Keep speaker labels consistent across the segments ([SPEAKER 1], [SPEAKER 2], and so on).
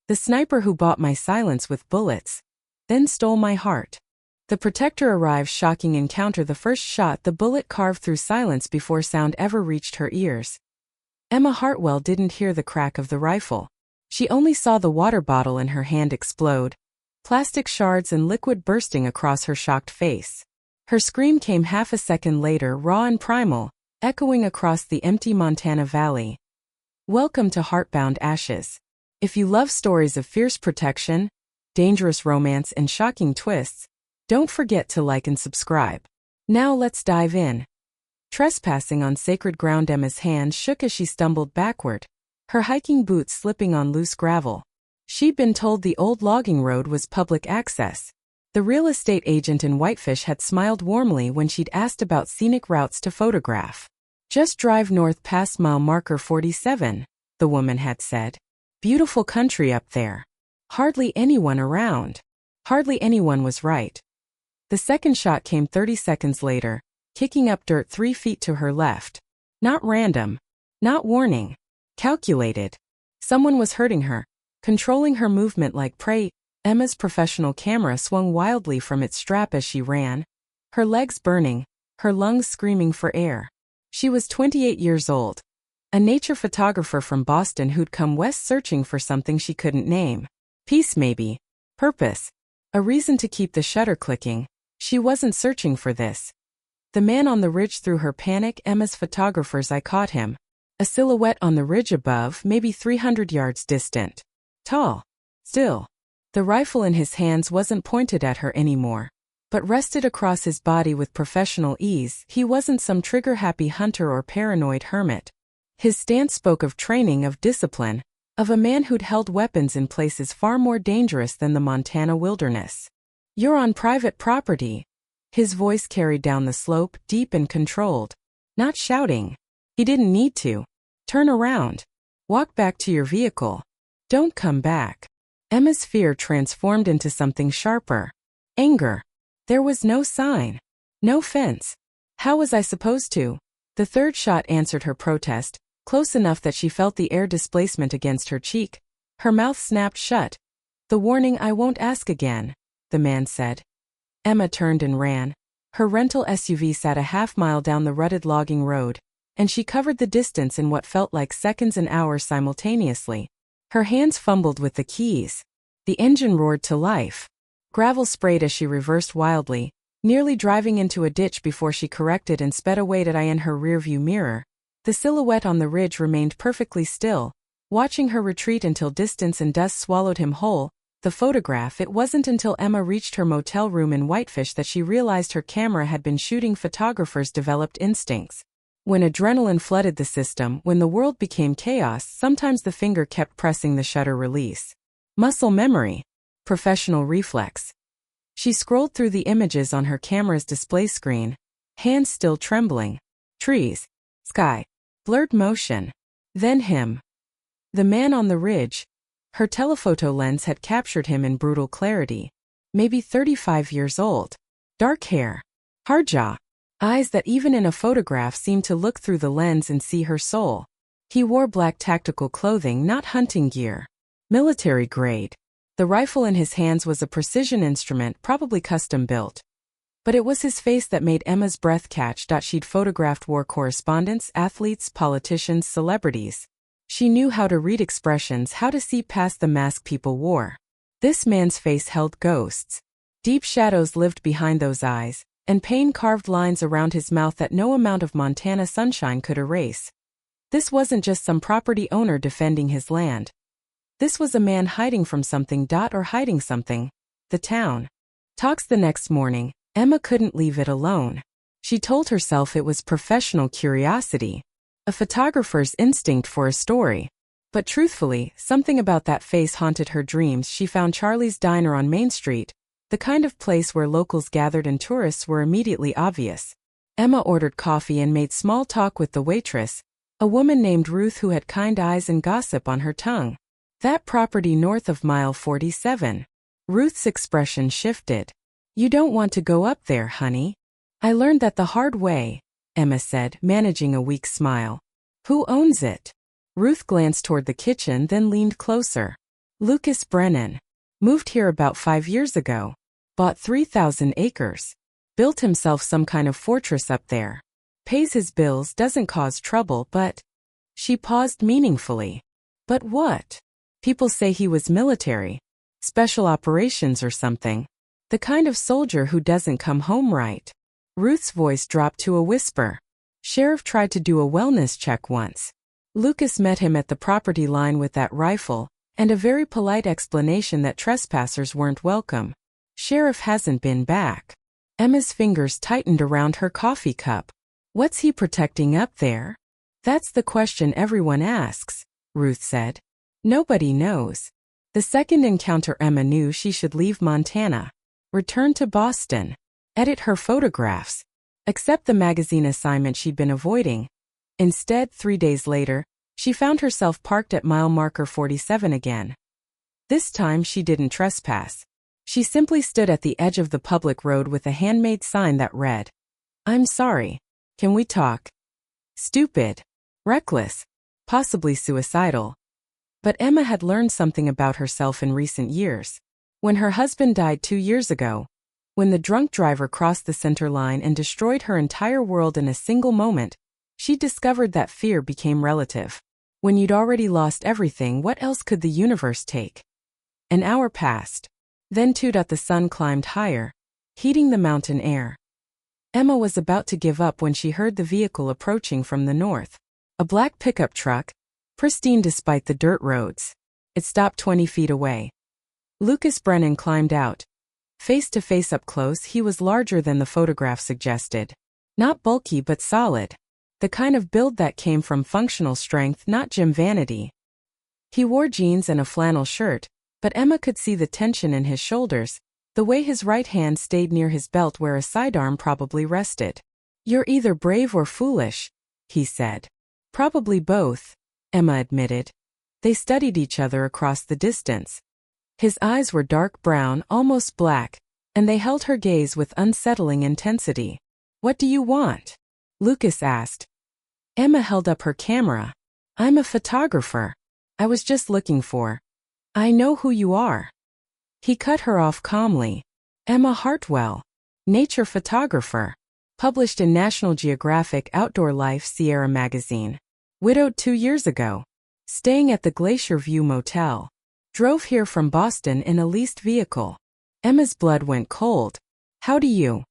[SPEAKER 1] The sniper who bought my silence with bullets, then stole my heart. The protector arrives. Shocking encounter. The first shot, the bullet carved through silence before sound ever reached her ears. Emma Hartwell didn't hear the crack of the rifle. She only saw the water bottle in her hand explode, plastic shards and liquid bursting across her shocked face. Her scream came half a second later, raw and primal, echoing across the empty Montana valley. Welcome to Heartbound Ashes. If you love stories of fierce protection, dangerous romance and shocking twists, don't forget to like and subscribe. Now let's dive in. Trespassing on sacred ground. Emma's hand shook as she stumbled backward, her hiking boots slipping on loose gravel. She'd been told the old logging road was public access. The real estate agent in Whitefish had smiled warmly when she'd asked about scenic routes to photograph. Just drive north past mile marker 47, the woman had said. Beautiful country up there. Hardly anyone around. Hardly anyone was right. The second shot came 30 seconds later, kicking up dirt 3 feet to her left. Not random. Not warning. Calculated. Someone was hurting her, controlling her movement like prey. Emma's professional camera swung wildly from its strap as she ran, her legs burning, her lungs screaming for air. She was 28 years old, a nature photographer from Boston who'd come west searching for something she couldn't name. Peace maybe. Purpose. A reason to keep the shutter clicking. She wasn't searching for this. The man on the ridge threw her panic. Emma's photographer's eye caught him. A silhouette on the ridge above, maybe 300 yards distant. Tall. Still. The rifle in his hands wasn't pointed at her anymore, but rested across his body with professional ease. He wasn't some trigger-happy hunter or paranoid hermit. His stance spoke of training, of discipline, of a man who'd held weapons in places far more dangerous than the Montana wilderness. You're on private property. His voice carried down the slope, deep and controlled. Not shouting. He didn't need to. Turn around. Walk back to your vehicle. Don't come back. Emma's fear transformed into something sharper. Anger. There was no sign. No fence. How was I supposed to? The third shot answered her protest, close enough that she felt the air displacement against her cheek. Her mouth snapped shut. The warning, I won't ask again, the man said. Emma turned and ran. Her rental SUV sat a half-mile down the rutted logging road, and she covered the distance in what felt like seconds and hours simultaneously. Her hands fumbled with the keys. The engine roared to life. Gravel sprayed as she reversed wildly, nearly driving into a ditch before she corrected and sped away. That eye in her rearview mirror. The silhouette on the ridge remained perfectly still, watching her retreat until distance and dust swallowed him whole. The photograph. It wasn't until Emma reached her motel room in Whitefish that she realized her camera had been shooting photographers' developed instincts. When adrenaline flooded the system, when the world became chaos, sometimes the finger kept pressing the shutter release. Muscle memory. Professional reflex. She scrolled through the images on her camera's display screen, hands still trembling. Trees. Sky. Blurred motion. Then him. The man on the ridge. Her telephoto lens had captured him in brutal clarity. Maybe 35 years old. Dark hair. Hard jaw. Eyes that even in a photograph seemed to look through the lens and see her soul. He wore black tactical clothing, not hunting gear. Military grade. The rifle in his hands was a precision instrument, probably custom built. But it was his face that made Emma's breath catch. She'd photographed war correspondents, athletes, politicians, celebrities. She knew how to read expressions, how to see past the mask people wore. This man's face held ghosts. Deep shadows lived behind those eyes, and pain-carved lines around his mouth that no amount of Montana sunshine could erase. This wasn't just some property owner defending his land. This was a man hiding from something. Or hiding something. The town. Talks the next morning. Emma couldn't leave it alone. She told herself it was professional curiosity, a photographer's instinct for a story. But truthfully, something about that face haunted her dreams. She found Charlie's Diner on Main Street, the kind of place where locals gathered and tourists were immediately obvious. Emma ordered coffee and made small talk with the waitress, a woman named Ruth who had kind eyes and gossip on her tongue. That property north of mile 47. Ruth's expression shifted. You don't want to go up there, honey. I learned that the hard way, Emma said, managing a weak smile. Who owns it? Ruth glanced toward the kitchen, then leaned closer. Lucas Brennan. Moved here about 5 years ago. Bought 3,000 acres. Built himself some kind of fortress up there. Pays his bills, doesn't cause trouble, but... She paused meaningfully. But what? People say he was military. Special operations or something. The kind of soldier who doesn't come home right. Ruth's voice dropped to a whisper. Sheriff tried to do a wellness check once. Lucas met him at the property line with that rifle, and a very polite explanation that trespassers weren't welcome. Sheriff hasn't been back. Emma's fingers tightened around her coffee cup. What's he protecting up there? That's the question everyone asks, Ruth said. Nobody knows. The second encounter Emma knew she should leave Montana. Return to Boston. Edit her photographs. Accept the magazine assignment she'd been avoiding. Instead, 3 days later, she found herself parked at mile marker 47 again. This time she didn't trespass. She simply stood at the edge of the public road with a handmade sign that read, "I'm sorry. Can we talk?" Stupid. Reckless. Possibly suicidal. But Emma had learned something about herself in recent years. When her husband died 2 years ago, when the drunk driver crossed the center line and destroyed her entire world in a single moment, she discovered that fear became relative. When you'd already lost everything, what else could the universe take? An hour passed. Then the sun climbed higher, heating the mountain air. Emma was about to give up when she heard the vehicle approaching from the north. A black pickup truck, pristine despite the dirt roads. It stopped 20 feet away. Lucas Brennan climbed out. Face to face up close, he was larger than the photograph suggested. Not bulky but solid. The kind of build that came from functional strength, not gym vanity. He wore jeans and a flannel shirt, but Emma could see the tension in his shoulders, the way his right hand stayed near his belt where a sidearm probably rested. "You're either brave or foolish," he said. "Probably both," Emma admitted. They studied each other across the distance. His eyes were dark brown, almost black, and they held her gaze with unsettling intensity. "What do you want?" Lucas asked. Emma held up her camera. "I'm a photographer. I was just looking for..." "I know who you are." He cut her off calmly. "Emma Hartwell. Nature photographer. Published in National Geographic Outdoor Life Sierra magazine. Widowed 2 years ago. Staying at the Glacier View Motel. Drove here from Boston in a leased vehicle." Emma's blood went cold. "How do you?"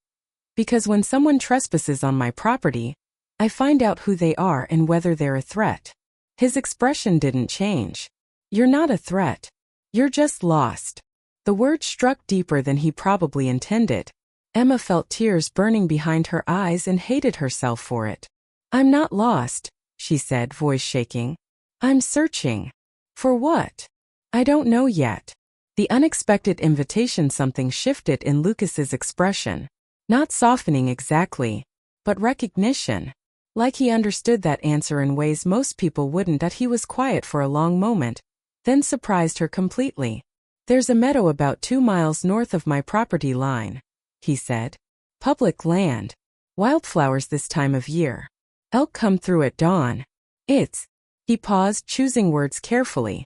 [SPEAKER 1] "Because when someone trespasses on my property, I find out who they are and whether they're a threat." His expression didn't change. "You're not a threat. You're just lost." The word struck deeper than he probably intended. Emma felt tears burning behind her eyes and hated herself for it. "I'm not lost," she said, voice shaking. "I'm searching." "For what?" "I don't know yet." The unexpected invitation, something shifted in Lucas's expression. Not softening exactly, but recognition. Like he understood that answer in ways most people wouldn't. That he was quiet for a long moment, then surprised her completely. "There's a meadow about 2 miles north of my property line," he said. "Public land. Wildflowers this time of year. Elk come through at dawn. It's..." He paused, choosing words carefully.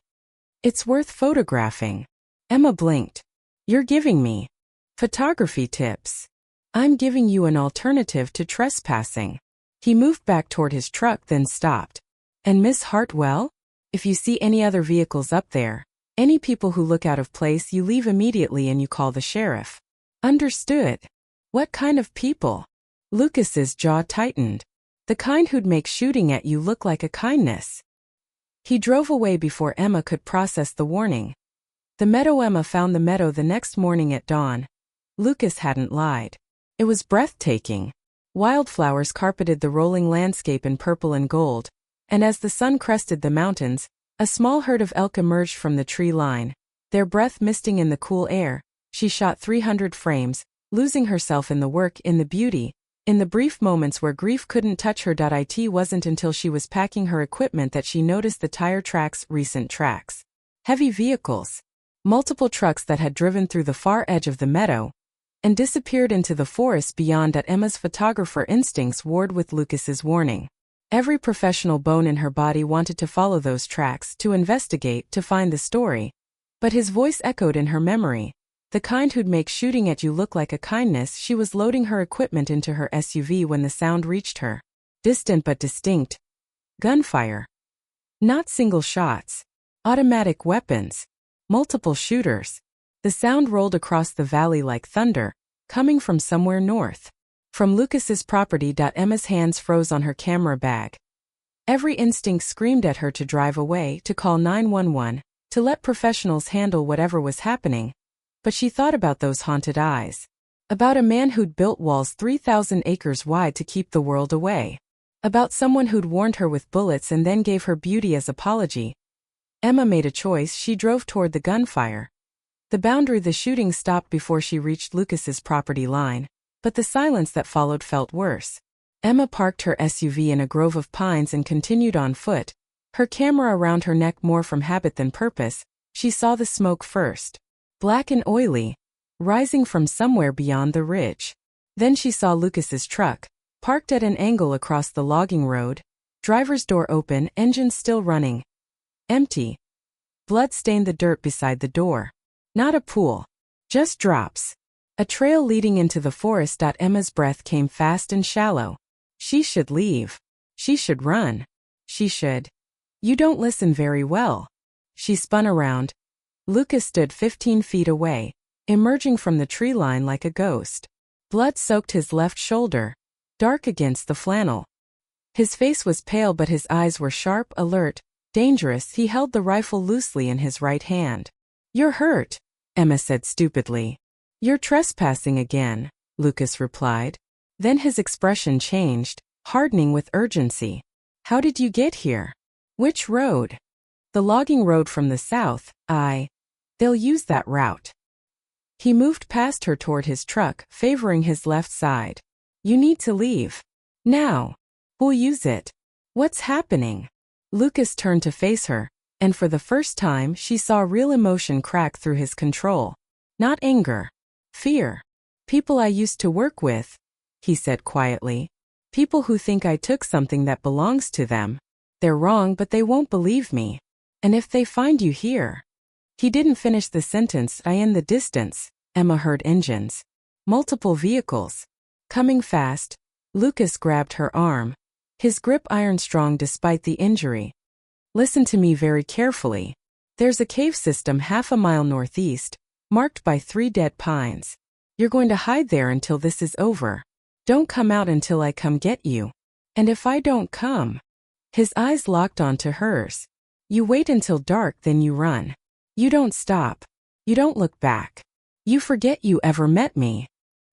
[SPEAKER 1] "It's worth photographing." Emma blinked. "You're giving me photography tips." "I'm giving you an alternative to trespassing." He moved back toward his truck, then stopped. "And Miss Hartwell? If you see any other vehicles up there, any people who look out of place, you leave immediately and you call the sheriff." "Understood." "What kind of people?" Lucas's jaw tightened. "The kind who'd make shooting at you look like a kindness." He drove away before Emma could process the warning. The meadow. Emma found the meadow the next morning at dawn. Lucas hadn't lied. It was breathtaking. Wildflowers carpeted the rolling landscape in purple and gold, and as the sun crested the mountains, a small herd of elk emerged from the tree line. Their breath misting in the cool air, she shot 300 frames, losing herself in the work, in the beauty, in the brief moments where grief couldn't touch her. It wasn't until she was packing her equipment that she noticed the tire tracks, recent tracks. Heavy vehicles. Multiple trucks that had driven through the far edge of the meadow and disappeared into the forest beyond. That Emma's photographer instincts warred with Lucas's warning. Every professional bone in her body wanted to follow those tracks, to investigate, to find the story. But his voice echoed in her memory, the kind who'd make shooting at you look like a kindness. She was loading her equipment into her SUV when the sound reached her. Distant but distinct. Gunfire. Not single shots. Automatic weapons. Multiple shooters. The sound rolled across the valley like thunder, coming from somewhere north. From Lucas's property. Emma's hands froze on her camera bag. Every instinct screamed at her to drive away, to call 911, to let professionals handle whatever was happening. But she thought about those haunted eyes. About a man who'd built walls 3,000 acres wide to keep the world away. About someone who'd warned her with bullets and then gave her beauty as apology. Emma made a choice. She drove toward the gunfire. The boundary. The shooting stopped before she reached Lucas's property line, but the silence that followed felt worse. Emma parked her SUV in a grove of pines and continued on foot, her camera around her neck more from habit than purpose. She saw the smoke first. Black and oily, rising from somewhere beyond the ridge. Then she saw Lucas's truck, parked at an angle across the logging road, driver's door open, engine still running. Empty. Blood stained the dirt beside the door. Not a pool. Just drops. A trail leading into the forest. Emma's breath came fast and shallow. She should leave. She should run. She should. You don't listen very well. She spun around. Lucas stood 15 feet away, emerging from the tree line like a ghost. Blood soaked his left shoulder, dark against the flannel. His face was pale but his eyes were sharp, alert, dangerous. He held the rifle loosely in his right hand. You're hurt, Emma said stupidly. You're trespassing again, Lucas replied. Then his expression changed, hardening with urgency. How did you get here? Which road? The logging road from the south. They'll use that route. He moved past her toward his truck, favoring his left side. You need to leave. Now. Who'll use it? What's happening? Lucas turned to face her, and for the first time she saw real emotion crack through his control. Not anger. Fear. People I used to work with, he said quietly. People who think I took something that belongs to them. They're wrong, but they won't believe me. And if they find you here. He didn't finish the sentence. In the distance, Emma heard engines. Multiple vehicles. Coming fast. Lucas grabbed her arm. His grip iron-strong despite the injury. Listen to me very carefully. There's a cave system half a mile northeast, marked by 3 dead pines. You're going to hide there until this is over. Don't come out until I come get you. And if I don't come. His eyes locked onto hers. You wait until dark, then you run. You don't stop. You don't look back. You forget you ever met me.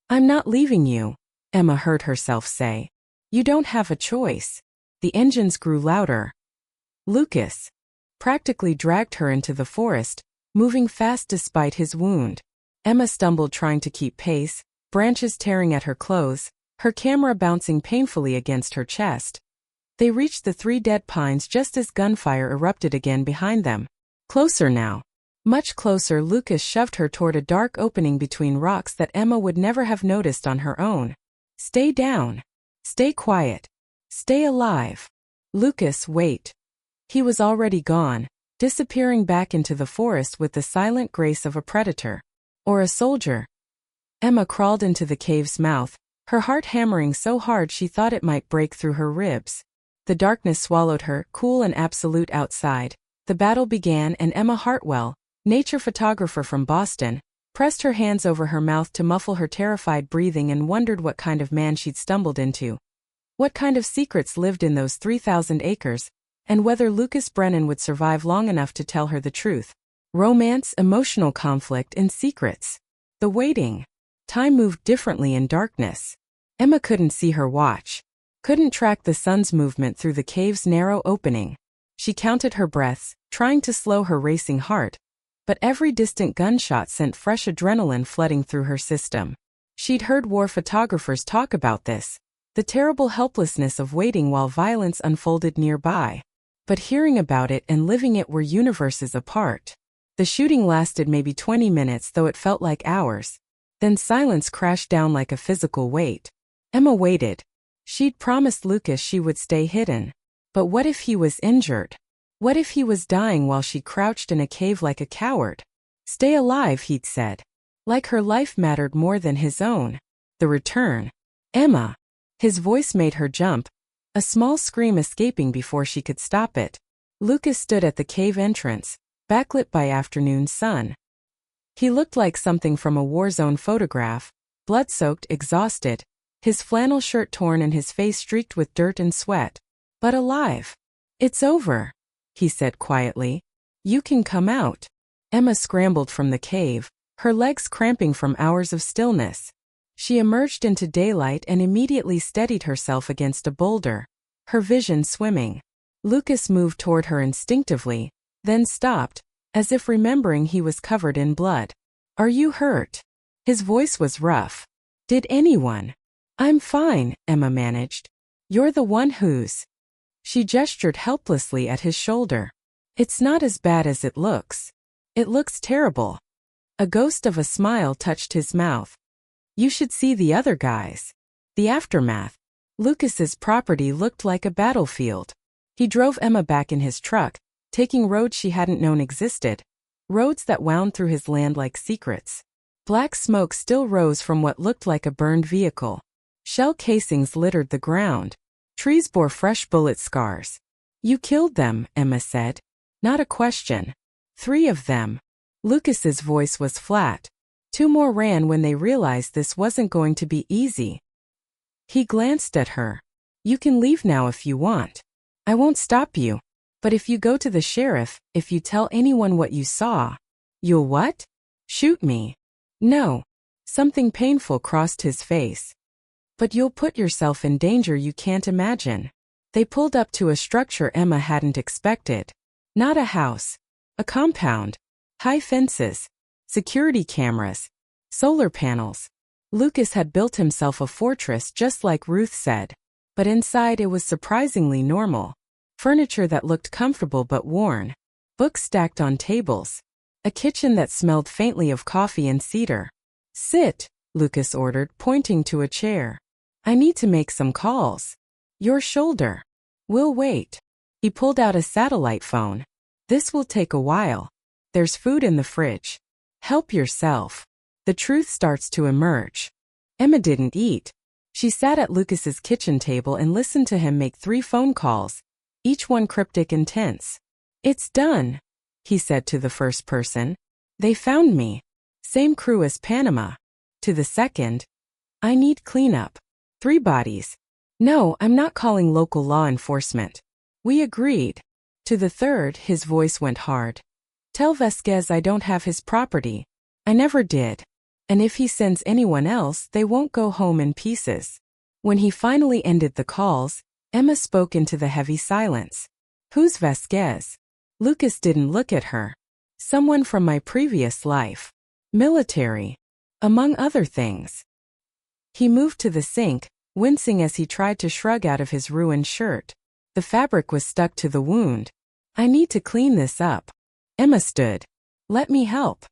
[SPEAKER 1] I'm not leaving you, Emma heard herself say. You don't have a choice. The engines grew louder. Lucas practically dragged her into the forest, moving fast despite his wound. Emma stumbled trying to keep pace, branches tearing at her clothes, her camera bouncing painfully against her chest. They reached the 3 dead pines just as gunfire erupted again behind them. Closer now. Much closer. Lucas shoved her toward a dark opening between rocks that Emma would never have noticed on her own. Stay down. Stay quiet. Stay alive. Lucas, wait. He was already gone, disappearing back into the forest with the silent grace of a predator. Or a soldier. Emma crawled into the cave's mouth, her heart hammering so hard she thought it might break through her ribs. The darkness swallowed her, cool and absolute outside. The battle began and Emma Hartwell, nature photographer from Boston, pressed her hands over her mouth to muffle her terrified breathing and wondered what kind of man she'd stumbled into. What kind of secrets lived in those 3,000 acres, and whether Lucas Brennan would survive long enough to tell her the truth. Romance, emotional conflict, and secrets. The waiting. Time moved differently in darkness. Emma couldn't see her watch. Couldn't track the sun's movement through the cave's narrow opening. She counted her breaths, trying to slow her racing heart. But every distant gunshot sent fresh adrenaline flooding through her system. She'd heard war photographers talk about this. The terrible helplessness of waiting while violence unfolded nearby. But hearing about it and living it were universes apart. The shooting lasted maybe 20 minutes, though it felt like hours. Then silence crashed down like a physical weight. Emma waited. She'd promised Lucas she would stay hidden. But what if he was injured? What if he was dying while she crouched in a cave like a coward? Stay alive, he'd said. Like her life mattered more than his own. The return. Emma. His voice made her jump, a small scream escaping before she could stop it. Lucas stood at the cave entrance, backlit by afternoon sun. He looked like something from a war-zone photograph, blood-soaked, exhausted, his flannel shirt torn and his face streaked with dirt and sweat. But alive. It's over, he said quietly. You can come out. Emma scrambled from the cave, her legs cramping from hours of stillness. She emerged into daylight and immediately steadied herself against a boulder, her vision swimming. Lucas moved toward her instinctively, then stopped, as if remembering he was covered in blood. Are you hurt? His voice was rough. Did anyone? I'm fine, Emma managed. You're the one who's. She gestured helplessly at his shoulder. It's not as bad as it looks. It looks terrible. A ghost of a smile touched his mouth. You should see the other guys. The aftermath. Lucas's property looked like a battlefield. He drove Emma back in his truck, taking roads she hadn't known existed, roads that wound through his land like secrets. Black smoke still rose from what looked like a burned vehicle. Shell casings littered the ground. Trees bore fresh bullet scars. You killed them, Emma said. Not a question. 3 of them. Lucas's voice was flat. 2 more ran when they realized this wasn't going to be easy. He glanced at her. You can leave now if you want. I won't stop you. But if you go to the sheriff, if you tell anyone what you saw, you'll what? Shoot me. No. Something painful crossed his face. But you'll put yourself in danger you can't imagine. They pulled up to a structure Emma hadn't expected. Not a house. A compound. High fences. Security cameras. Solar panels. Lucas had built himself a fortress just like Ruth said. But inside it was surprisingly normal. Furniture that looked comfortable but worn. Books stacked on tables. A kitchen that smelled faintly of coffee and cedar. Sit, Lucas ordered, pointing to a chair. I need to make some calls. Your shoulder. We'll wait. He pulled out a satellite phone. This will take a while. There's food in the fridge. Help yourself. The truth starts to emerge. Emma didn't eat. She sat at Lucas's kitchen table and listened to him make 3 phone calls, each one cryptic and tense. It's done, he said to the first person. They found me. Same crew as Panama. To the second. I need cleanup. 3 bodies. No, I'm not calling local law enforcement. We agreed. To the third, his voice went hard. Tell Vasquez I don't have his property. I never did. And if he sends anyone else, they won't go home in pieces. When he finally ended the calls, Emma spoke into the heavy silence. Who's Vasquez? Lucas didn't look at her. Someone from my previous life. Military. Among other things. He moved to the sink, wincing as he tried to shrug out of his ruined shirt. The fabric was stuck to the wound. I need to clean this up. Emma stood. Let me help.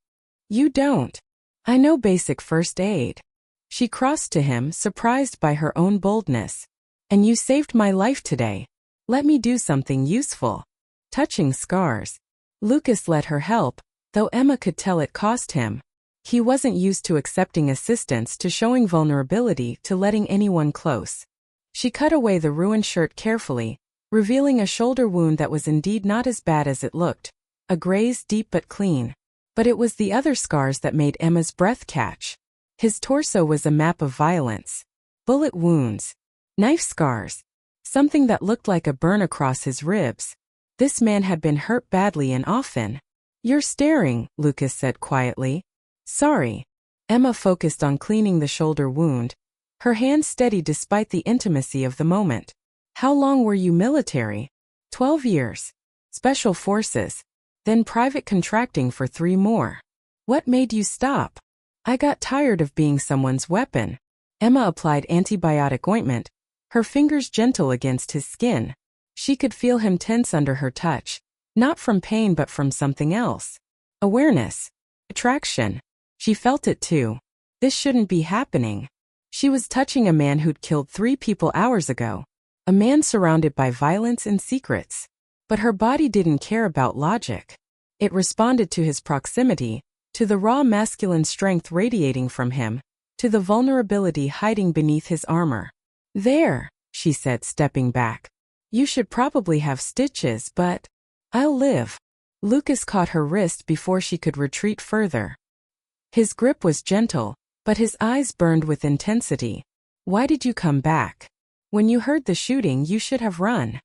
[SPEAKER 1] You don't. I know basic first aid. She crossed to him, surprised by her own boldness. And you saved my life today. Let me do something useful. Touching scars. Lucas let her help, though Emma could tell it cost him. He wasn't used to accepting assistance, to showing vulnerability, to letting anyone close. She cut away the ruined shirt carefully, revealing a shoulder wound that was indeed not as bad as it looked. A graze, deep but clean. But it was the other scars that made Emma's breath catch. His torso was a map of violence. Bullet wounds. Knife scars. Something that looked like a burn across his ribs. This man had been hurt badly and often. You're staring, Lucas said quietly. Sorry. Emma focused on cleaning the shoulder wound. Her hands steady despite the intimacy of the moment. How long were you military? 12 years. Special forces. Then private contracting for 3 more. What made you stop? I got tired of being someone's weapon. Emma applied antibiotic ointment, her fingers gentle against his skin. She could feel him tense under her touch, not from pain but from something else. Awareness. Attraction. She felt it too. This shouldn't be happening. She was touching a man who'd killed 3 people hours ago. A man surrounded by violence and secrets. But her body didn't care about logic. It responded to his proximity, to the raw masculine strength radiating from him, to the vulnerability hiding beneath his armor. "There," she said, stepping back. "You should probably have stitches, but I'll live." Lucas caught her wrist before she could retreat further. His grip was gentle, but his eyes burned with intensity. "Why did you come back? When you heard the shooting, you should have run."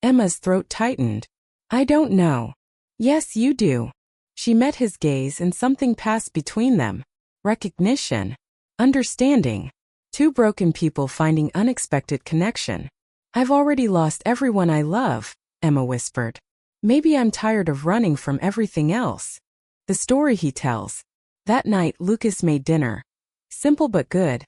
[SPEAKER 1] Emma's throat tightened. "I don't know." "Yes, you do." She met his gaze and something passed between them. Recognition. Understanding. Two broken people finding unexpected connection. "I've already lost everyone I love," Emma whispered. "Maybe I'm tired of running from everything else." The story he tells. That night, Lucas made dinner. Simple but good.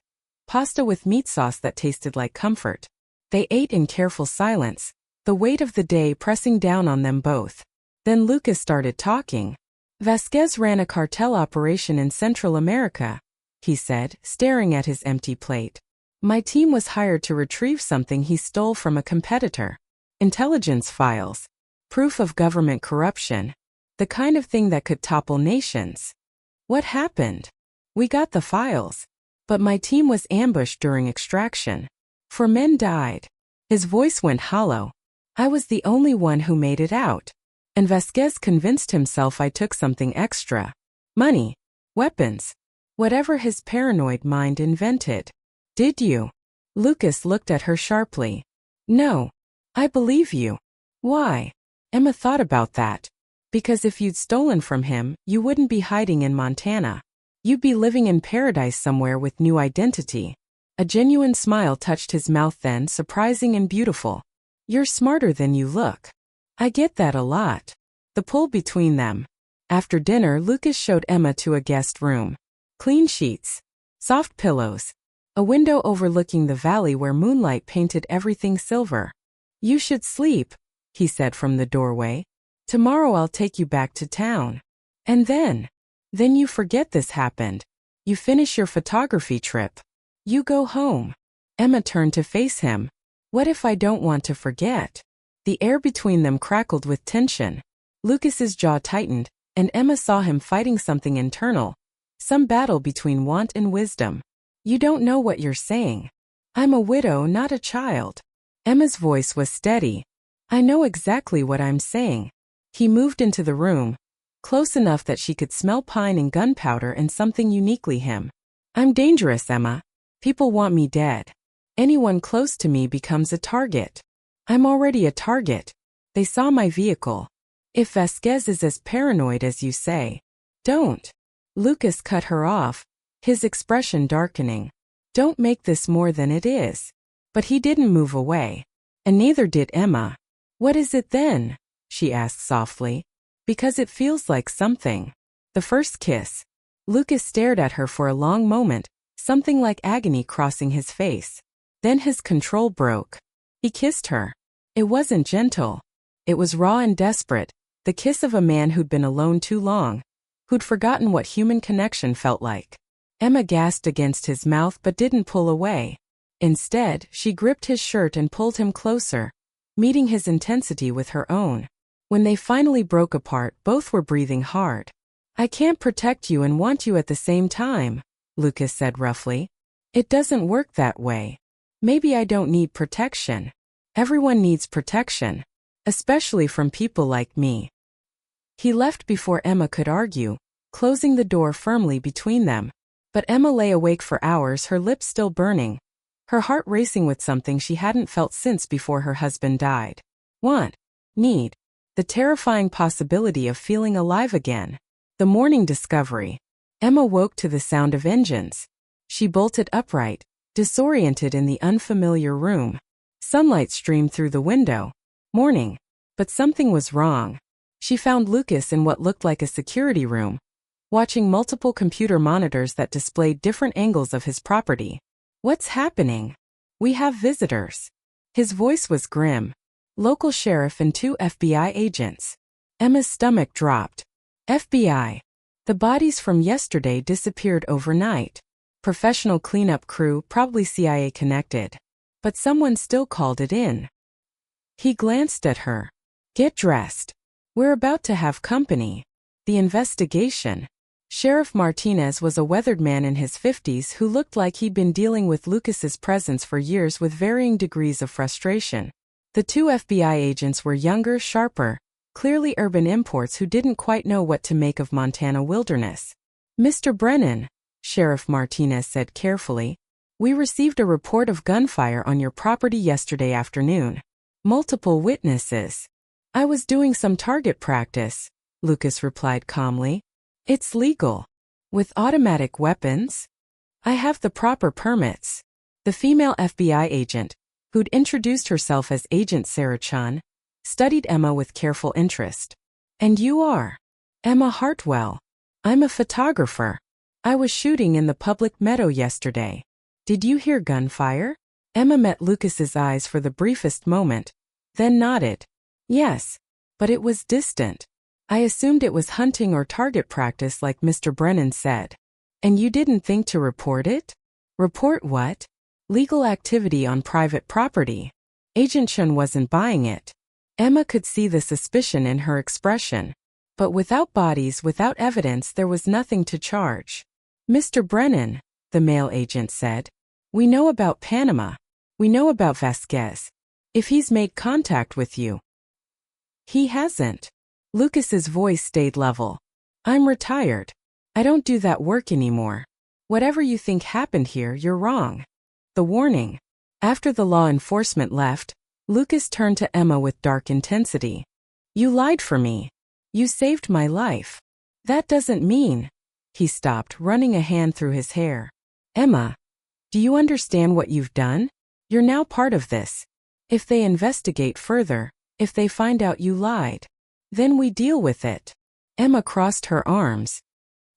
[SPEAKER 1] Pasta with meat sauce that tasted like comfort. They ate in careful silence, the weight of the day pressing down on them both. Then Lucas started talking. "Vasquez ran a cartel operation in Central America," he said, staring at his empty plate. "My team was hired to retrieve something he stole from a competitor. Intelligence files. Proof of government corruption. The kind of thing that could topple nations. What happened? We got the files. But my team was ambushed during extraction. 4 men died." His voice went hollow. "I was the only one who made it out. And Vasquez convinced himself I took something extra. Money. Weapons. Whatever his paranoid mind invented." "Did you?" Lucas looked at her sharply. "No. I believe you." "Why?" Emma thought about that. "Because if you'd stolen from him, you wouldn't be hiding in Montana. You'd be living in paradise somewhere with new identity." A genuine smile touched his mouth then, surprising and beautiful. "You're smarter than you look." "I get that a lot." The pull between them. After dinner, Lucas showed Emma to a guest room. Clean sheets. Soft pillows. A window overlooking the valley where moonlight painted everything silver. "You should sleep," he said from the doorway. "Tomorrow I'll take you back to town. And then you forget this happened. You finish your photography trip. You go home." Emma turned to face him. "What if I don't want to forget?" The air between them crackled with tension. Lucas's jaw tightened, and Emma saw him fighting something internal. Some battle between want and wisdom. "You don't know what you're saying. I'm a widow, not a child." Emma's voice was steady. "I know exactly what I'm saying." He moved into the room, close enough that she could smell pine and gunpowder and something uniquely him. "I'm dangerous, Emma. People want me dead. Anyone close to me becomes a target. I'm already a target. They saw my vehicle. If Vasquez is as paranoid as you say." "Don't." Lucas cut her off, his expression darkening. "Don't make this more than it is." But he didn't move away. And neither did Emma. "What is it then?" she asked softly. "Because it feels like something." The first kiss. Lucas stared at her for a long moment, something like agony crossing his face. Then his control broke. He kissed her. It wasn't gentle. It was raw and desperate, the kiss of a man who'd been alone too long, who'd forgotten what human connection felt like. Emma gasped against his mouth but didn't pull away. Instead, she gripped his shirt and pulled him closer, meeting his intensity with her own. When they finally broke apart, both were breathing hard. "I can't protect you and want you at the same time," Lucas said roughly. "It doesn't work that way. Maybe I don't need protection. Everyone needs protection. Especially from people like me." He left before Emma could argue, closing the door firmly between them. But Emma lay awake for hours, her lips still burning, her heart racing with something she hadn't felt since before her husband died. Want. Need. The terrifying possibility of feeling alive again. The morning discovery. Emma woke to the sound of engines. She bolted upright, disoriented in the unfamiliar room. Sunlight streamed through the window. Morning. But something was wrong. She found Lucas in what looked like a security room, watching multiple computer monitors that displayed different angles of his property. "What's happening?" "We have visitors." His voice was grim. "Local sheriff and 2 FBI agents." Emma's stomach dropped. FBI. The bodies from yesterday disappeared overnight. Professional cleanup crew, probably CIA connected. But someone still called it in. He glanced at her. "Get dressed. We're about to have company." "The investigation." Sheriff Martinez was a weathered man in his 50s who looked like he'd been dealing with Lucas's presence for years with varying degrees of frustration. The two FBI agents were younger, sharper, clearly urban imports who didn't quite know what to make of Montana wilderness. "Mr. Brennan," Sheriff Martinez said carefully, "we received a report of gunfire on your property yesterday afternoon. Multiple witnesses." "I was doing some target practice," Lucas replied calmly. "It's legal." "With automatic weapons?" "I have the proper permits." The female FBI agent, who'd introduced herself as Agent Sarah Chun, studied Emma with careful interest. "And you are?" "Emma Hartwell. I'm a photographer. I was shooting in the public meadow yesterday." "Did you hear gunfire?" Emma met Lucas's eyes for the briefest moment, then nodded. "Yes, but it was distant. I assumed it was hunting or target practice like Mr. Brennan said." "And you didn't think to report it?" "Report what?" "Legal activity on private property." Agent Chun wasn't buying it. Emma could see the suspicion in her expression. But without bodies, without evidence, there was nothing to charge. "Mr. Brennan," the male agent said, "we know about Panama. We know about Vasquez. If he's made contact with you." "He hasn't." Lucas's voice stayed level. "I'm retired. I don't do that work anymore. Whatever you think happened here, you're wrong." The warning. After the law enforcement left, Lucas turned to Emma with dark intensity. "You lied for me. You saved my life." "That doesn't mean..." He stopped, running a hand through his hair. "Emma, do you understand what you've done? You're now part of this. If they investigate further, if they find out you lied, then we deal with it." Emma crossed her arms.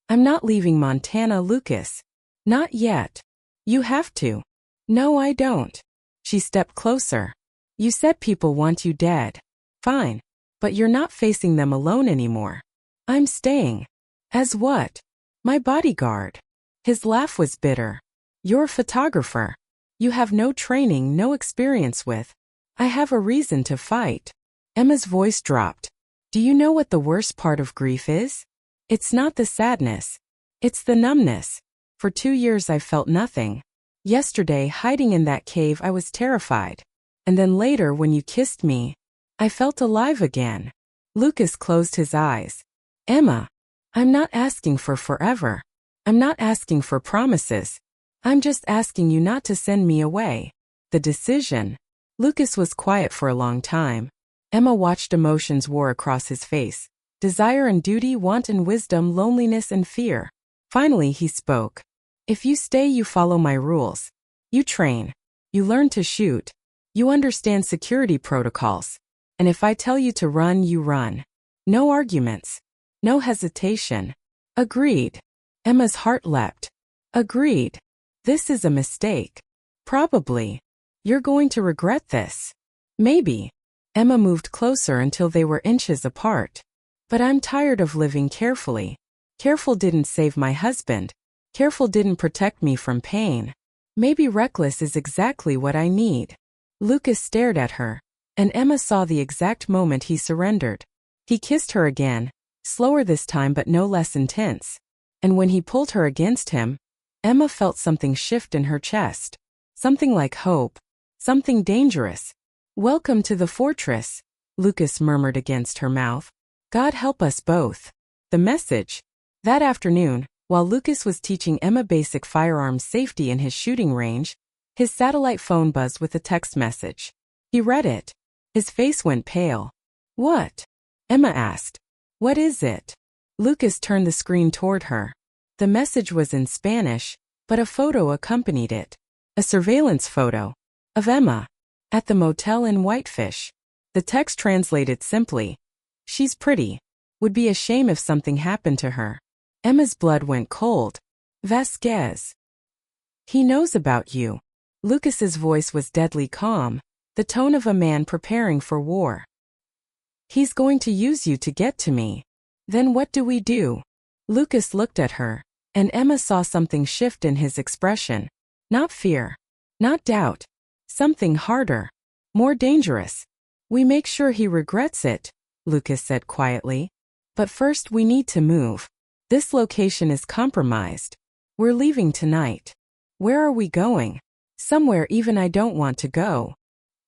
[SPEAKER 1] "I'm not leaving Montana, Lucas. Not yet." "You have to." "No, I don't." She stepped closer. "You said people want you dead. Fine. But you're not facing them alone anymore." "I'm staying." "As what?" "My bodyguard." His laugh was bitter. "You're a photographer. You have no training, no experience with. I have a reason to fight." Emma's voice dropped. "Do you know what the worst part of grief is? It's not the sadness. It's the numbness. For 2 years I felt nothing. Yesterday, hiding in that cave, I was terrified. And then later, when you kissed me, I felt alive again." Lucas closed his eyes. "Emma, I'm not asking for forever. I'm not asking for promises. I'm just asking you not to send me away." The decision. Lucas was quiet for a long time. Emma watched emotions war across his face. Desire and duty, want and wisdom, loneliness and fear. Finally he spoke. "If you stay, you follow my rules. You train. You learn to shoot. You understand security protocols. And if I tell you to run, you run. No arguments. No hesitation." "Agreed." Emma's heart leapt. "Agreed. This is a mistake." "Probably. You're going to regret this." "Maybe." Emma moved closer until they were inches apart. "But I'm tired of living carefully. Careful didn't save my husband. Careful didn't protect me from pain. Maybe reckless is exactly what I need." Lucas stared at her, and Emma saw the exact moment he surrendered. He kissed her again, slower this time but no less intense. And when he pulled her against him, Emma felt something shift in her chest. Something like hope. Something dangerous. "Welcome to the fortress," Lucas murmured against her mouth. "God help us both." The message. That afternoon, while Lucas was teaching Emma basic firearms safety in his shooting range, his satellite phone buzzed with a text message. He read it. His face went pale. "What?" Emma asked. "What is it?" Lucas turned the screen toward her. The message was in Spanish, but a photo accompanied it. A surveillance photo. Of Emma. At the motel in Whitefish. The text translated simply. "She's pretty. Would be a shame if something happened to her." Emma's blood went cold. "Vasquez. He knows about you." Lucas's voice was deadly calm, the tone of a man preparing for war. "He's going to use you to get to me. Then what do we do?" Lucas looked at her, and Emma saw something shift in his expression. Not fear. Not doubt. Something harder. More dangerous. "We make sure he regrets it," Lucas said quietly. "But first we need to move." This location is compromised. We're leaving tonight. Where are we going? Somewhere even I don't want to go.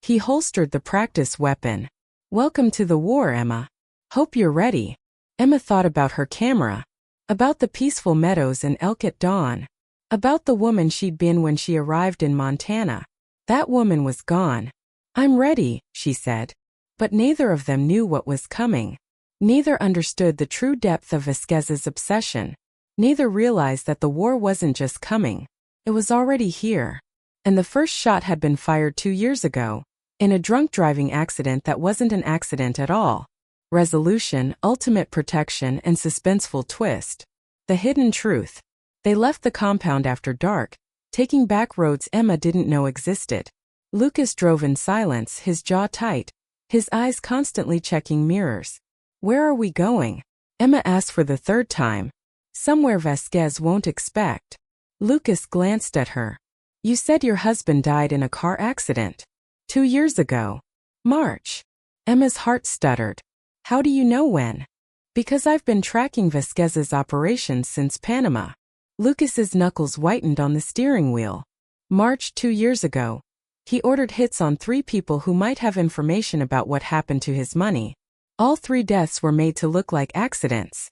[SPEAKER 1] He holstered the practice weapon. Welcome to the war, Emma. Hope you're ready. Emma thought about her camera. About the peaceful meadows and elk at dawn. About the woman she'd been when she arrived in Montana. That woman was gone. I'm ready, she said. But neither of them knew what was coming. Neither understood the true depth of Vasquez's obsession. Neither realized that the war wasn't just coming. It was already here. And the first shot had been fired 2 years ago, in a drunk driving accident that wasn't an accident at all. Resolution, ultimate protection, and suspenseful twist. The hidden truth. They left the compound after dark, taking back roads Emma didn't know existed. Lucas drove in silence, his jaw tight, his eyes constantly checking mirrors. Where are we going? Emma asked for the third time. Somewhere Vasquez won't expect. Lucas glanced at her. You said your husband died in a car accident. 2 years ago. March. Emma's heart stuttered. How do you know when? Because I've been tracking Vasquez's operations since Panama. Lucas's knuckles whitened on the steering wheel. March 2 years ago. He ordered hits on 3 people who might have information about what happened to his money. All 3 deaths were made to look like accidents.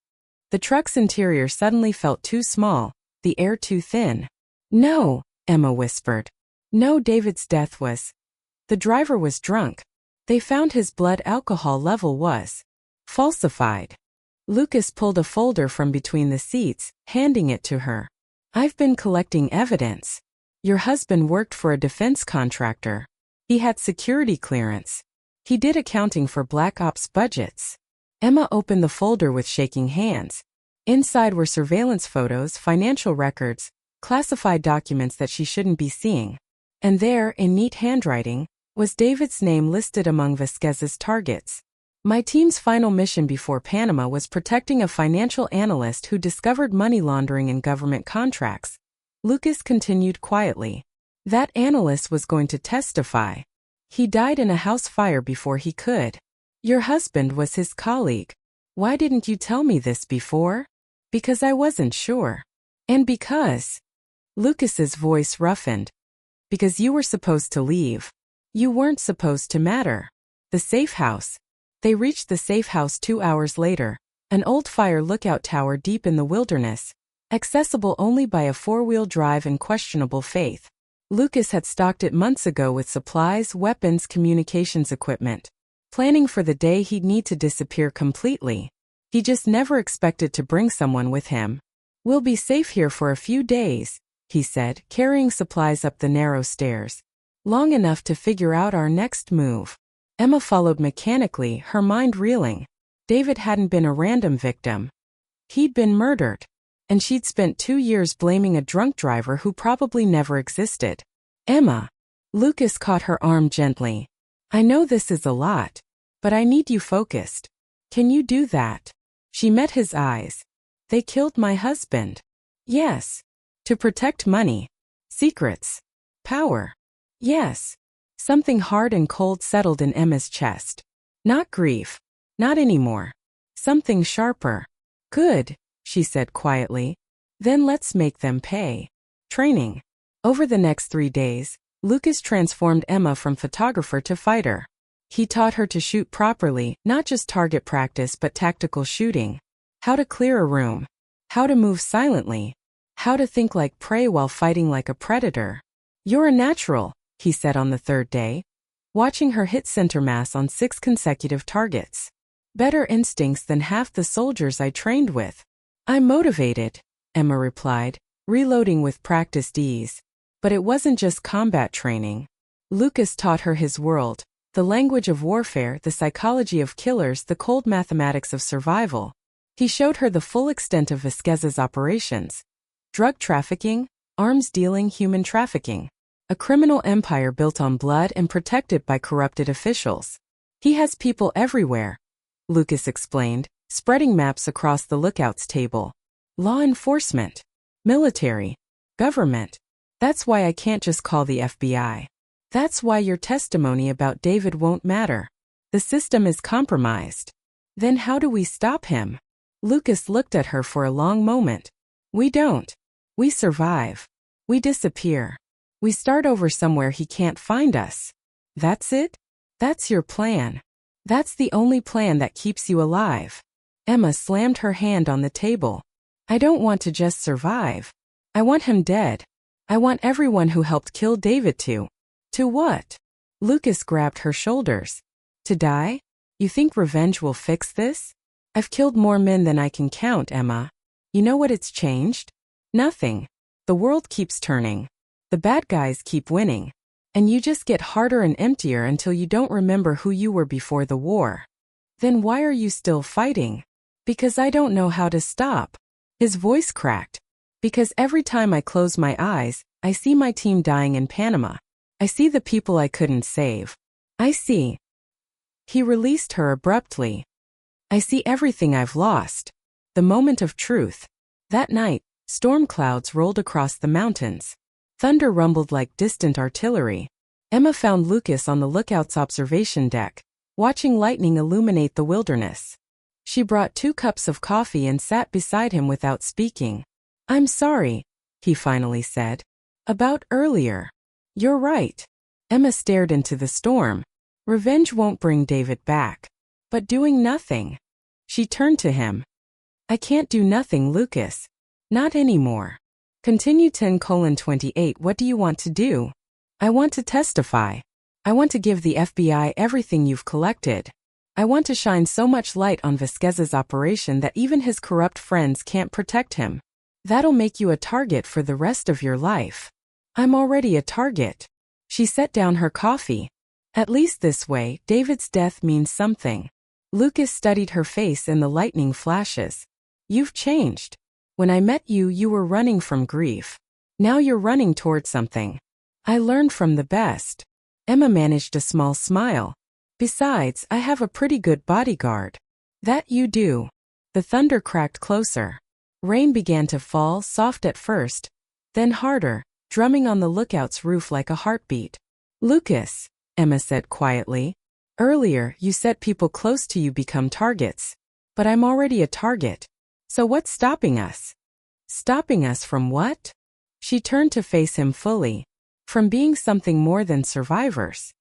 [SPEAKER 1] The truck's interior suddenly felt too small, the air too thin. No, Emma whispered. No, David's death was. The driver was drunk. They found his blood alcohol level was falsified. Lucas pulled a folder from between the seats, handing it to her. I've been collecting evidence. Your husband worked for a defense contractor. He had security clearance. He did accounting for Black Ops budgets. Emma opened the folder with shaking hands. Inside were surveillance photos, financial records, classified documents that she shouldn't be seeing. And there, in neat handwriting, was David's name listed among Vasquez's targets. My team's final mission before Panama was protecting a financial analyst who discovered money laundering in government contracts. Lucas continued quietly. That analyst was going to testify. He died in a house fire before he could. Your husband was his colleague. Why didn't you tell me this before? Because I wasn't sure. And because... Lucas's voice roughened. Because you were supposed to leave. You weren't supposed to matter. The safe house. They reached the safe house 2 hours later, an old fire lookout tower deep in the wilderness, accessible only by a 4-wheel drive and questionable faith. Lucas had stocked it months ago with supplies, weapons, communications equipment, planning for the day he'd need to disappear completely. He just never expected to bring someone with him. We'll be safe here for a few days, he said, carrying supplies up the narrow stairs. Long enough to figure out our next move. Emma followed mechanically, her mind reeling. David hadn't been a random victim. He'd been murdered. And she'd spent 2 years blaming a drunk driver who probably never existed. Emma. Lucas caught her arm gently. I know this is a lot, but I need you focused. Can you do that? She met his eyes. They killed my husband. Yes. To protect money. Secrets. Power. Yes. Something hard and cold settled in Emma's chest. Not grief. Not anymore. Something sharper. Good, she said quietly. Then let's make them pay. Training. Over the next 3 days, Lucas transformed Emma from photographer to fighter. He taught her to shoot properly, not just target practice but tactical shooting. How to clear a room. How to move silently. How to think like prey while fighting like a predator. You're a natural, he said on the 3rd day, watching her hit center mass on 6 consecutive targets. Better instincts than half the soldiers I trained with. I'm motivated, Emma replied, reloading with practiced ease. But it wasn't just combat training. Lucas taught her his world, the language of warfare, the psychology of killers, the cold mathematics of survival. He showed her the full extent of Vasquez's operations. Drug trafficking, arms dealing, human trafficking. A criminal empire built on blood and protected by corrupted officials. He has people everywhere, Lucas explained, spreading maps across the lookouts table. Law enforcement. Military. Government. That's why I can't just call the FBI. That's why your testimony about David won't matter. The system is compromised. Then how do we stop him? Lucas looked at her for a long moment. We don't. We survive. We disappear. We start over somewhere he can't find us. That's it? That's your plan. That's the only plan that keeps you alive. Emma slammed her hand on the table. I don't want to just survive. I want him dead. I want everyone who helped kill David to. To what? Lucas grabbed her shoulders. To die? You think revenge will fix this? I've killed more men than I can count, Emma. You know what it's changed? Nothing. The world keeps turning. The bad guys keep winning. And you just get harder and emptier until you don't remember who you were before the war. Then why are you still fighting? Because I don't know how to stop. His voice cracked. Because every time I close my eyes, I see my team dying in Panama. I see the people I couldn't save. I see. He released her abruptly. I see everything I've lost. The moment of truth. That night, storm clouds rolled across the mountains. Thunder rumbled like distant artillery. Emma found Lucas on the lookout's observation deck, watching lightning illuminate the wilderness. She brought 2 cups of coffee and sat beside him without speaking. I'm sorry, he finally said. About earlier. You're right. Emma stared into the storm. Revenge won't bring David back. But doing nothing. She turned to him. I can't do nothing, Lucas. Not anymore. Continue 10:28. What do you want to do? I want to testify. I want to give the FBI everything you've collected. I want to shine so much light on Vasquez's operation that even his corrupt friends can't protect him. That'll make you a target for the rest of your life. I'm already a target. She set down her coffee. At least this way, David's death means something. Lucas studied her face in the lightning flashes. You've changed. When I met you, you were running from grief. Now you're running toward something. I learned from the best. Emma managed a small smile. Besides, I have a pretty good bodyguard. That you do. The thunder cracked closer. Rain began to fall, soft at first, then harder, drumming on the lookout's roof like a heartbeat. Lucas, Emma said quietly. Earlier, you said people close to you become targets. But I'm already a target. So what's stopping us? Stopping us from what? She turned to face him fully. From being something more than survivors.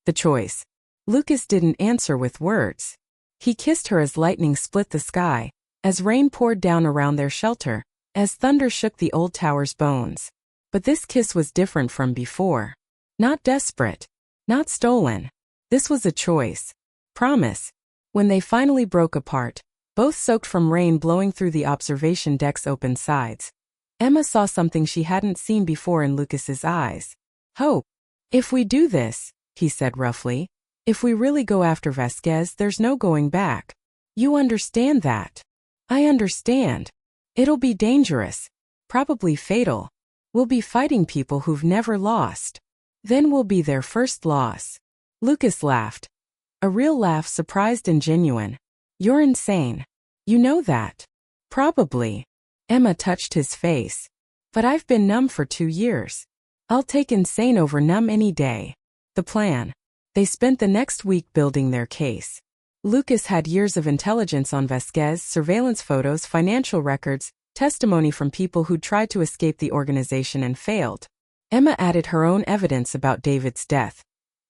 [SPEAKER 1] The choice. Lucas didn't answer with words. He kissed her as lightning split the sky, as rain poured down around their shelter, as thunder shook the old tower's bones. But this kiss was different from before. Not desperate. Not stolen. This was a choice. Promise. When they finally broke apart, both soaked from rain blowing through the observation deck's open sides, Emma saw something she hadn't seen before in Lucas's eyes. Hope. If we do this, he said roughly, if we really go after Vasquez, there's no going back. You understand that? I understand. It'll be dangerous. Probably fatal. We'll be fighting people who've never lost. Then we'll be their first loss. Lucas laughed. A real laugh, surprised and genuine. You're insane. You know that. Probably. Emma touched his face. But I've been numb for 2 years. I'll take insane over numb any day. The plan. They spent the next week building their case. Lucas had years of intelligence on Vasquez, surveillance photos, financial records, testimony from people who'd tried to escape the organization and failed. Emma added her own evidence about David's death,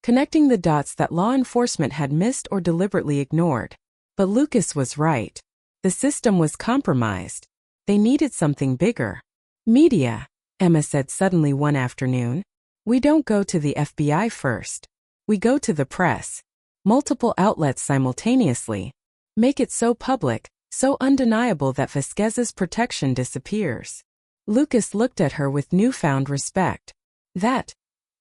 [SPEAKER 1] connecting the dots that law enforcement had missed or deliberately ignored. But Lucas was right. The system was compromised. They needed something bigger. Media, Emma said suddenly one afternoon. We don't go to the FBI first. We go to the press. Multiple outlets simultaneously. Make it so public, so undeniable that Vasquez's protection disappears. Lucas looked at her with newfound respect. That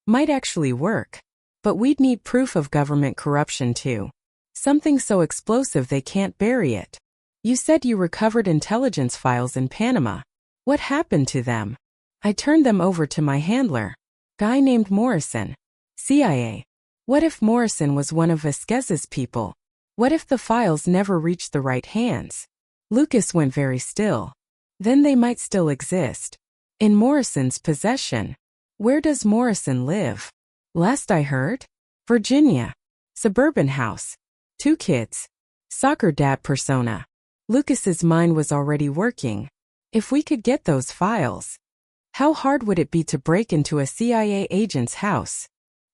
[SPEAKER 1] might actually work. But we'd need proof of government corruption too. Something so explosive they can't bury it. You said you recovered intelligence files in Panama. What happened to them? I turned them over to my handler. Guy named Morrison. CIA. What if Morrison was one of Vasquez's people? What if the files never reached the right hands? Lucas went very still. Then they might still exist. In Morrison's possession. Where does Morrison live? Last I heard? Virginia. Suburban house. 2 kids. Soccer dad persona. Lucas's mind was already working. If we could get those files, how hard would it be to break into a CIA agent's house?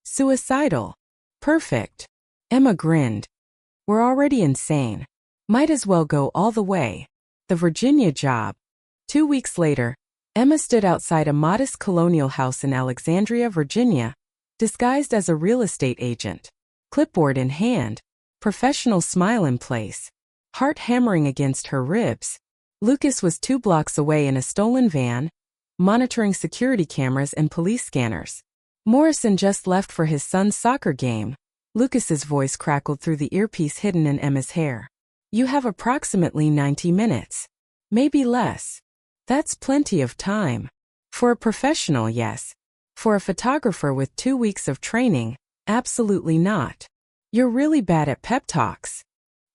[SPEAKER 1] Suicidal. Perfect. Emma grinned. We're already insane. Might as well go all the way. The Virginia job. 2 weeks later, Emma stood outside a modest colonial house in Alexandria, Virginia, disguised as a real estate agent. Clipboard in hand, professional smile in place, heart hammering against her ribs. Lucas was 2 blocks away in a stolen van, monitoring security cameras and police scanners. Morrison just left for his son's soccer game. Lucas's voice crackled through the earpiece hidden in Emma's hair. You have approximately 90 minutes. Maybe less. That's plenty of time. For a professional, yes. For a photographer with 2 weeks of training, absolutely not. You're really bad at pep talks.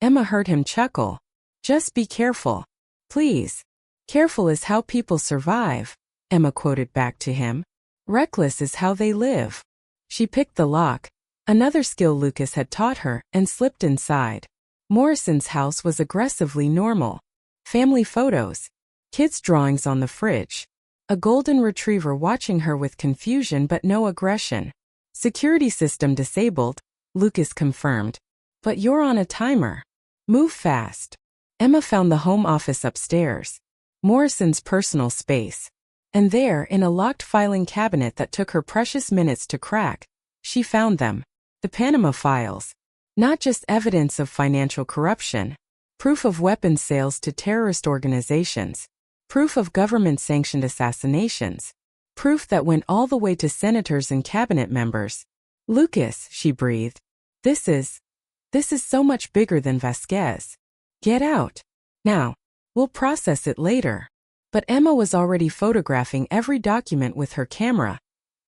[SPEAKER 1] Emma heard him chuckle. Just be careful. Please. Careful is how people survive, Emma quoted back to him. Reckless is how they live. She picked the lock, another skill Lucas had taught her, and slipped inside. Morrison's house was aggressively normal. Family photos, kids' drawings on the fridge, a golden retriever watching her with confusion but no aggression. Security system disabled, Lucas confirmed. But you're on a timer. Move fast. Emma found the home office upstairs, Morrison's personal space. And there, in a locked filing cabinet that took her precious minutes to crack, she found them. The Panama files. Not just evidence of financial corruption, proof of weapons sales to terrorist organizations, proof of government-sanctioned assassinations, proof that went all the way to senators and cabinet members. Lucas, she breathed. This is so much bigger than Vasquez. Get out. Now. We'll process it later. But Emma was already photographing every document with her camera,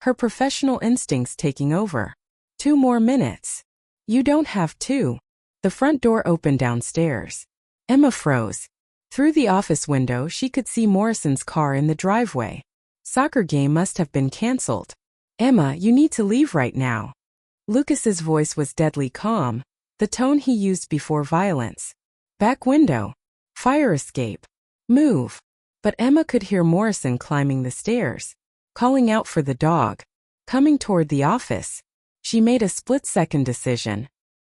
[SPEAKER 1] her professional instincts taking over. 2 more minutes. You don't have to. The front door opened downstairs. Emma froze. Through the office window she could see Morrison's car in the driveway. Soccer game must have been cancelled. Emma, you need to leave right now. Lucas's voice was deadly calm, the tone he used before violence. Back window. Fire escape. Move. But Emma could hear Morrison climbing the stairs, calling out for the dog, coming toward the office. She made a split-second decision.